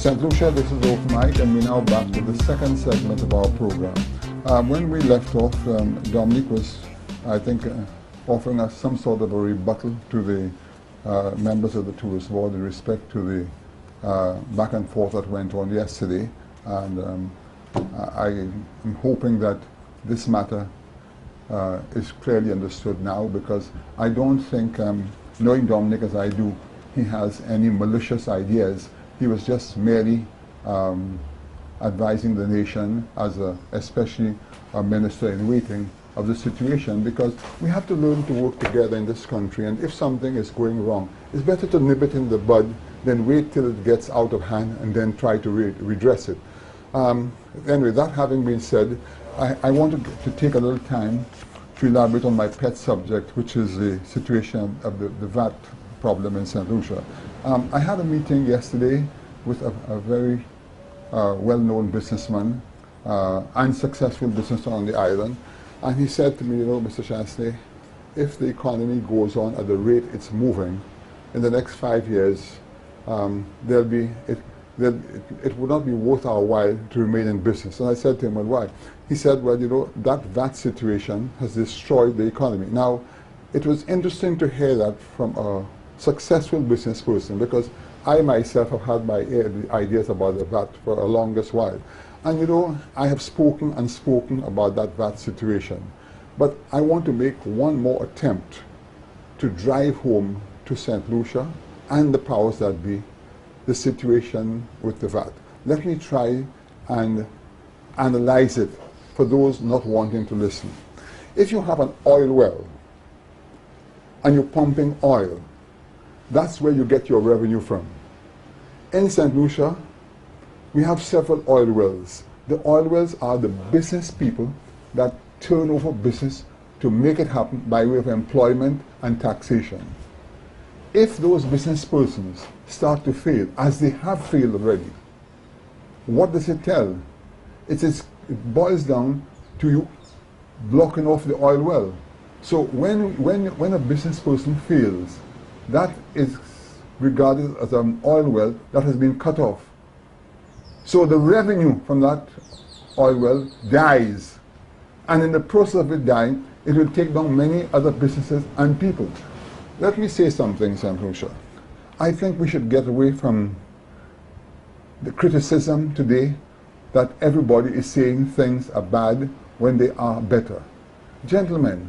St. Lucia, this is Open Mike, and we're now back to the second segment of our program. When we left off, Dominique was, I think, offering us some sort of a rebuttal to the members of the tourist board in respect to the back and forth that went on yesterday. And I am hoping that this matter is clearly understood now, because I don't think, knowing Dominic as I do, he has any malicious ideas. He was just merely advising the nation, as especially a minister in waiting, of the situation, because we have to learn to work together in this country, and if something is going wrong, it's better to nip it in the bud than wait till it gets out of hand and then try to redress it. Anyway, that having been said, I wanted to take a little time to elaborate on my pet subject, which is the situation of the VAT problem in St. Lucia. I had a meeting yesterday with a very well-known businessman, unsuccessful businessman on the island, and he said to me, you know, Mr. Chancellor, if the economy goes on at the rate it's moving, in the next 5 years, it would not be worth our while to remain in business. And I said to him, well, why? He said, well, you know, that VAT situation has destroyed the economy. Now, it was interesting to hear that from a successful business person, because I myself have had my ideas about the VAT for a longest while. And you know, I have spoken and spoken about that VAT situation. But I want to make one more attempt to drive home to St. Lucia and the powers that be the situation with the VAT. Let me try and analyze it for those not wanting to listen. If you have an oil well and you're pumping oil, that's where you get your revenue from. In St. Lucia, we have several oil wells. The oil wells are the business people that turn over business to make it happen by way of employment and taxation. If those business persons start to fail, as they have failed already, what does it tell? It boils down to you blocking off the oil well. So when a business person fails, that is regarded as an oil well that has been cut off. So the revenue from that oil well dies. And in the process of it dying, it will take down many other businesses and people. Let me say something, St. Lucia. I think we should get away from the criticism today that everybody is saying things are bad when they are better. Gentlemen,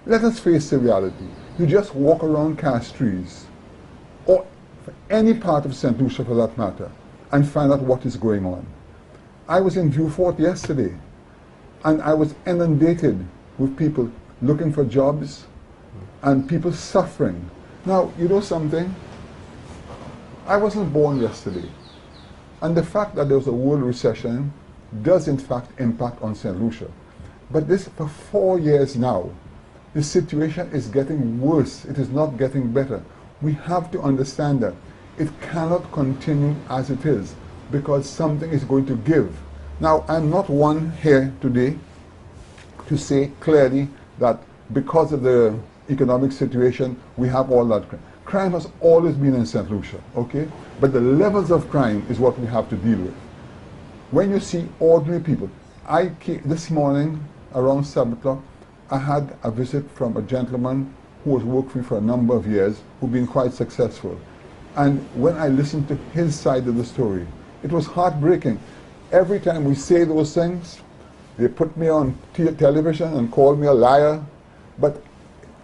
let us face the reality. You just walk around Castries, or any part of St. Lucia for that matter, and find out what is going on. I was in Vieux-Fort yesterday, and I was inundated with people looking for jobs and people suffering. Now, you know something? I wasn't born yesterday, and the fact that there was a world recession does in fact impact on St. Lucia. But this, for 4 years now, the situation is getting worse. It is not getting better. We have to understand that it cannot continue as it is, because something is going to give. Now, I'm not one here today to say clearly that because of the economic situation, we have all that crime. Crime has always been in St. Lucia, okay? But the levels of crime is what we have to deal with. When you see ordinary people, this morning around 7 o'clock, I had a visit from a gentleman who has worked for me for a number of years, who's been quite successful. And when I listened to his side of the story, it was heartbreaking. Every time we say those things, they put me on television and call me a liar, but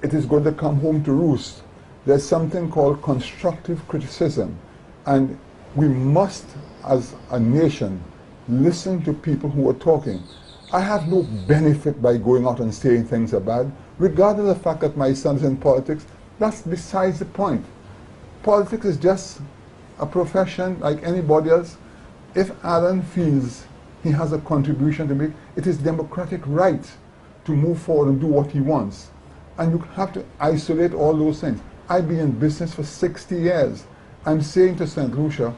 it is going to come home to roost. There's something called constructive criticism, and we must, as a nation, listen to people who are talking. I have no benefit by going out and saying things are bad, regardless of the fact that my son is in politics. That's besides the point. Politics is just a profession like anybody else. If Alan feels he has a contribution to make, it is democratic right to move forward and do what he wants. And you have to isolate all those things. I've been in business for 60 years. I'm saying to St. Lucia,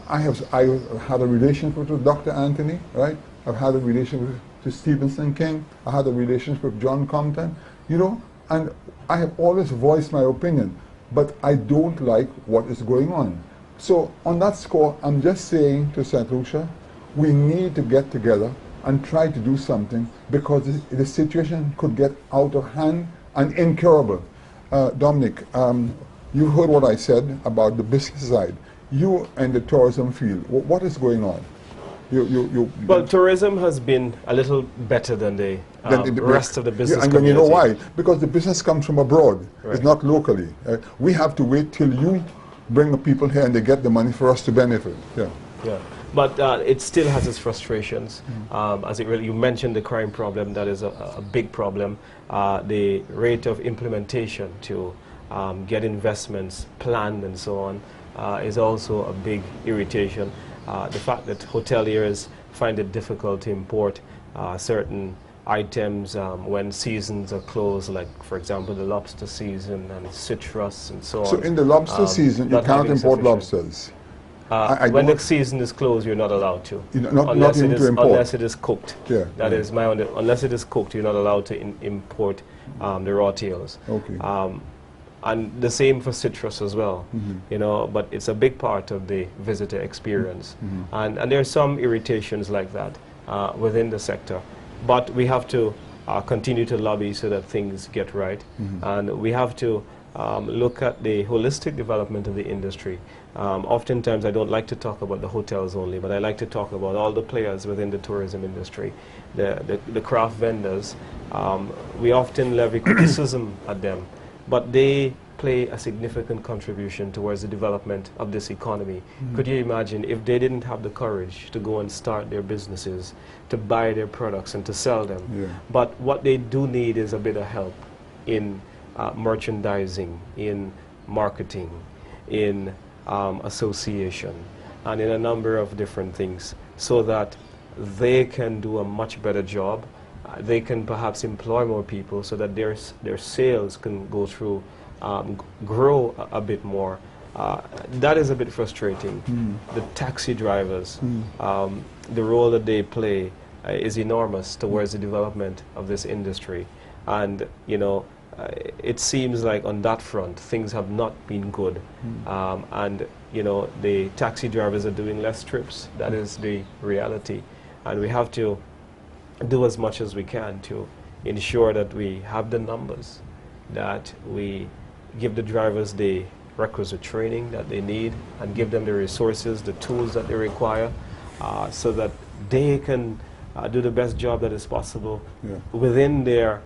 I have had a relationship with Dr. Anthony, right? I've had a relationship with Stevenson King. I had a relationship with John Compton, you know, and I have always voiced my opinion, but I don't like what is going on. So on that score, I'm just saying to St. Lucia, we need to get together and try to do something, because the situation could get out of hand and incurable. Dominic, you heard what I said about the business side. You and the tourism field, what is going on? Well, tourism has been a little better than the rest of the business and community. you know why? Because the business comes from abroad. Right. It's not locally. We have to wait till you bring the people here and they get the money for us to benefit. Yeah. Yeah. But it still has its frustrations. As it really, you mentioned the crime problem. That is a big problem. The rate of implementation to get investments planned and so on is also a big irritation. The fact that hoteliers find it difficult to import certain items when seasons are closed, like, for example, the lobster season and citrus and so on. So in the lobster season, you can't import lobsters? When the season is closed, you're not allowed to. Not even to import? Unless it is cooked. Yeah. That is my unless it is cooked, you're not allowed to import the raw tails. Okay. And the same for citrus as well, you know, but it's a big part of the visitor experience. And there are some irritations like that within the sector. But we have to continue to lobby so that things get right. And we have to look at the holistic development of the industry. Oftentimes I don't like to talk about the hotels only, but I like to talk about all the players within the tourism industry, the craft vendors. We often levy criticism at them, but they play a significant contribution towards the development of this economy. Could you imagine if they didn't have the courage to go and start their businesses, to buy their products and to sell them? Yeah. But what they do need is a bit of help in merchandising, in marketing, in association, and in a number of different things, so that they can do a much better job. They can perhaps employ more people so that their sales can go through, grow a bit more. That is a bit frustrating. The taxi drivers, the role that they play is enormous towards the development of this industry. And, you know, it seems like on that front, things have not been good. And, you know, the taxi drivers are doing less trips. That is the reality. And we have to do as much as we can to ensure that we have the numbers, that we give the drivers the requisite training that they need, and give them the resources, the tools that they require, so that they can do the best job that is possible within their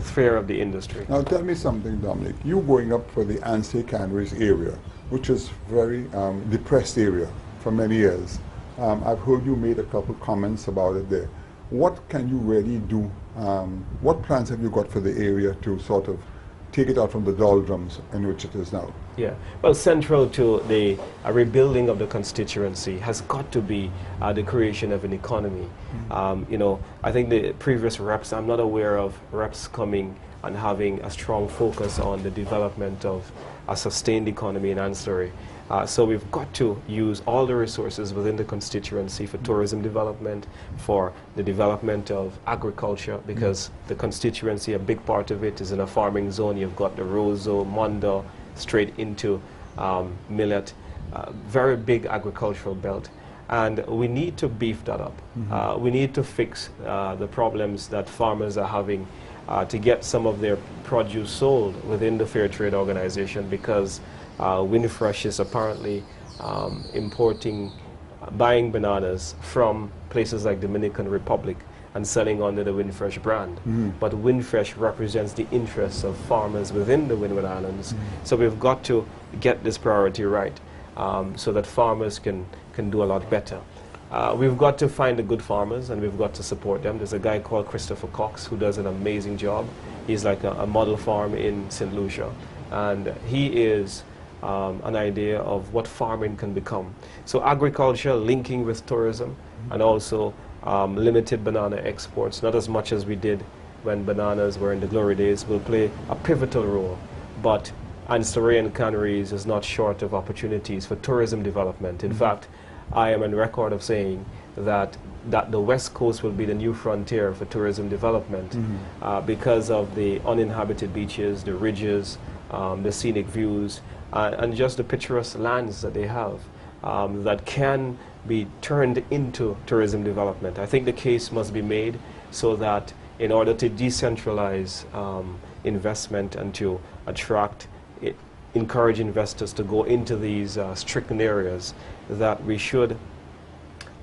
sphere of the industry. Now tell me something, Dominic. You going up for the Anstey Canaries area, which is very depressed area for many years. I've heard you made a couple comments about it there. What can you really do? What plans have you got for the area to sort of take it out from the doldrums in which it is now? Yeah, well, central to the rebuilding of the constituency has got to be the creation of an economy. You know, I think the previous reps, I'm not aware of reps coming and having a strong focus on the development of a sustained economy in ancillary. So we've got to use all the resources within the constituency for tourism development, for the development of agriculture, because the constituency, a big part of it is in a farming zone. You've got the Roseau, Mondo, straight into millet, very big agricultural belt. And we need to beef that up. We need to fix the problems that farmers are having to get some of their produce sold within the Fair Trade Organization, because Winfresh is apparently buying bananas from places like Dominican Republic and selling under the Winfresh brand. But Winfresh represents the interests of farmers within the Windward Islands. So we've got to get this priority right, so that farmers can do a lot better. We've got to find the good farmers, and we've got to support them. There's a guy called Christopher Cox who does an amazing job. He's like a model farm in St. Lucia, and he is an idea of what farming can become. So agriculture linking with tourism, and also limited banana exports, not as much as we did when bananas were in the glory days, will play a pivotal role. But Anstey and Canaries is not short of opportunities for tourism development. In fact, I am on record of saying that the West Coast will be the new frontier for tourism development, because of the uninhabited beaches, the ridges, the scenic views, and just the picturesque lands that they have that can be turned into tourism development. I think the case must be made so that in order to decentralize investment and to encourage investors to go into these stricken areas, that we should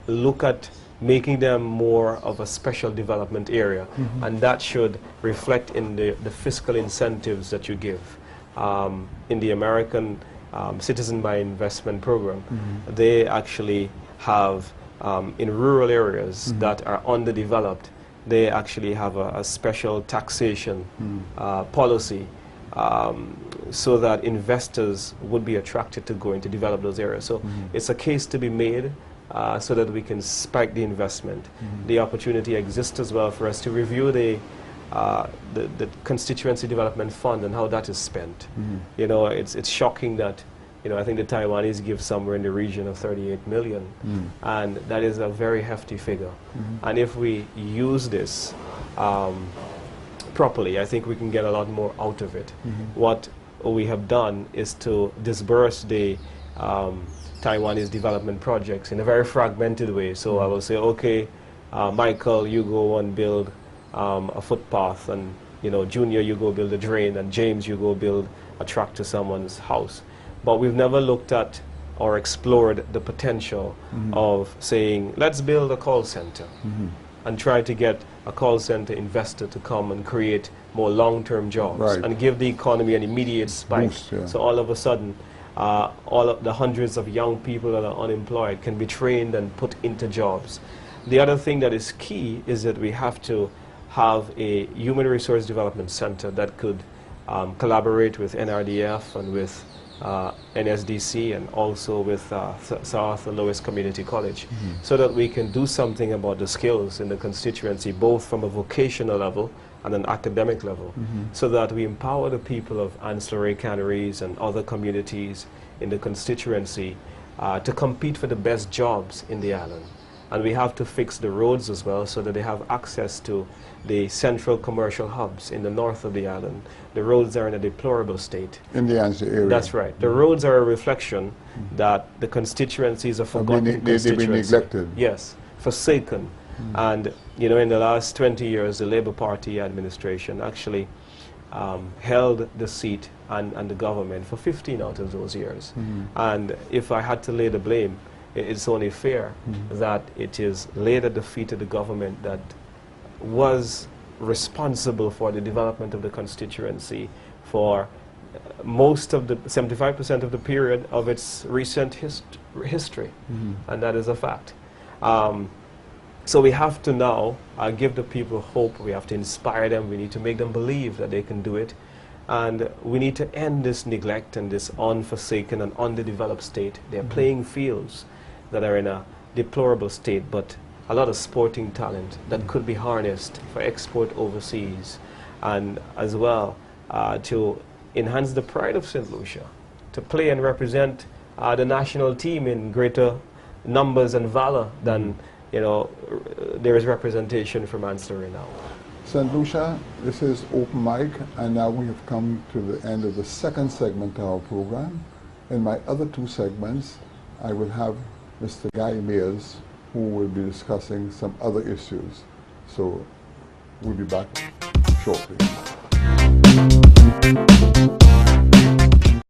look at making them more of a special development area, and that should reflect in the fiscal incentives that you give. In the American Citizen by Investment program, they actually have, in rural areas that are underdeveloped, they actually have a special taxation policy so that investors would be attracted to going to develop those areas. So it's a case to be made so that we can spike the investment. The opportunity exists as well for us to review the constituency development fund and how that is spent. You know, it's shocking that, you know, I think the Taiwanese give somewhere in the region of 38 million, and that is a very hefty figure. And if we use this properly, I think we can get a lot more out of it. What we have done is to disperse the Taiwanese development projects in a very fragmented way. So I will say, okay, Michael, you go and build a footpath, and, you know, Junior, you go build a drain, and James, you go build a track to someone's house. But we've never looked at or explored the potential of saying, let's build a call center and try to get a call center investor to come and create more long-term jobs and give the economy an immediate spike. Boost, So all of a sudden, all of the hundreds of young people that are unemployed can be trained and put into jobs. The other thing that is key is that we have to have a human resource development center that could collaborate with NRDF and with NSDC and also with South Lois Community College, so that we can do something about the skills in the constituency, both from a vocational level and an academic level, so that we empower the people of ancillary canneries and other communities in the constituency to compete for the best jobs in the island. And we have to fix the roads as well so that they have access to the central commercial hubs in the north of the island. The roads are in a deplorable state. In the Ansi area. That's right. The roads are a reflection that the constituency is a forgotten constituency. They've been neglected. Yes, forsaken. And, you know, in the last 20 years, the Labour Party administration actually held the seat and the government for 15 out of those years. And if I had to lay the blame, it's only fair that it is laid at the feet of the government that was responsible for the development of the constituency for most of the 75% of the period of its recent history, and that is a fact. So we have to now give the people hope. We have to inspire them. We need to make them believe that they can do it. And we need to end this neglect and this unforsaken and underdeveloped state. They're playing fields that are in a deplorable state, but a lot of sporting talent that could be harnessed for export overseas, and as well to enhance the pride of St. Lucia, to play and represent the national team in greater numbers and valor than, you know, there is representation from ancillary now. St. Lucia, this is Open Mic, and now we have come to the end of the second segment of our program. In my other two segments, I will have Mr. Guy Mayers, who will be discussing some other issues. So we'll be back shortly.